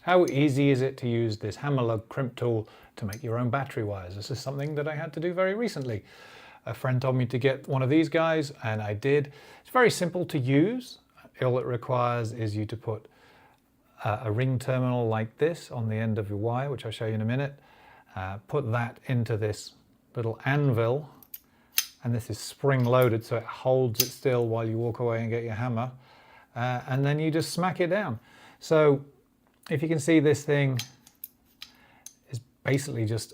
How easy is it to use this Hammer Lug Crimp Tool to make your own battery wires? This is something that I had to do very recently. A friend told me to get one of these guys and I did. It's very simple to use. All it requires is you to put a ring terminal like this on the end of your wire, which I'll show you in a minute. Put that into this little anvil, and this is spring loaded so it holds it still while you walk away and get your hammer, and then you just smack it down. So if you can see, this thing is basically just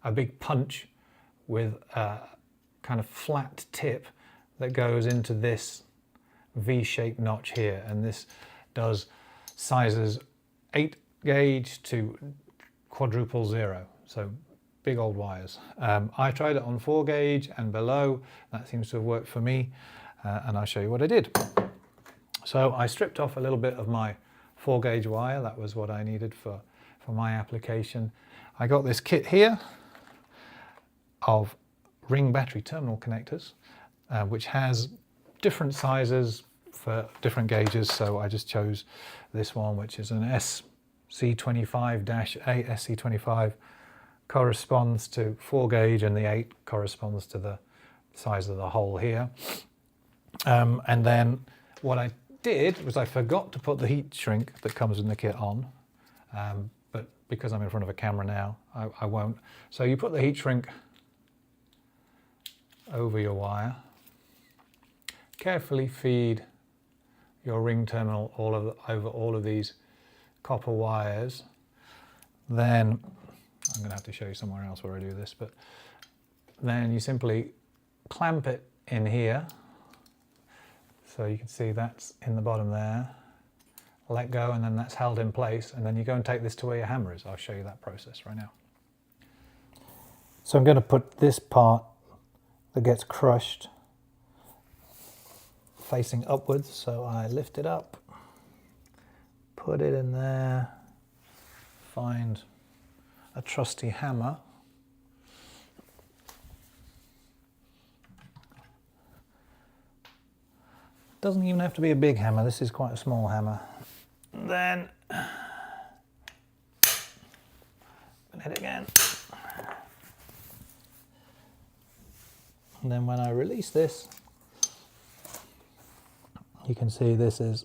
a big punch with a kind of flat tip that goes into this V-shaped notch here, and this does sizes 8 gauge to quadruple 0, so big old wires. I tried it on 4 gauge and below. That seems to have worked for me, and I'll show you what I did. So I stripped off a little bit of my 4 gauge wire. That was what I needed for my application. I got this kit here of ring battery terminal connectors, which has different sizes for different gauges. So I just chose this one, which is an SC25-A. SC25 corresponds to 4 gauge and the 8 corresponds to the size of the hole here. And then what I did was I forgot to put the heat shrink that comes in the kit on, but because I'm in front of a camera now, I won't. So you put the heat shrink over your wire, carefully feed your ring terminal over all of these copper wires. Then I'm going to have to show you somewhere else where I do this, but then you simply clamp it in here. So you can see that's in the bottom there. Let go, and then that's held in place, and then you go and take this to where your hammer is. I'll show you that process right now. So I'm going to put this part that gets crushed facing upwards, so I lift it up, put it in there, find a trusty hammer, doesn't even have to be a big hammer, this is quite a small hammer. Then hit it again, and then when I release this, you can see this is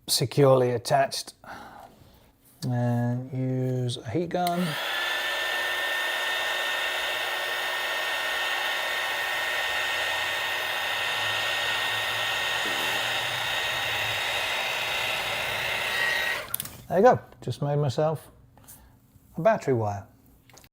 securely attached. And use a heat gun. There you go, just made myself a battery wire.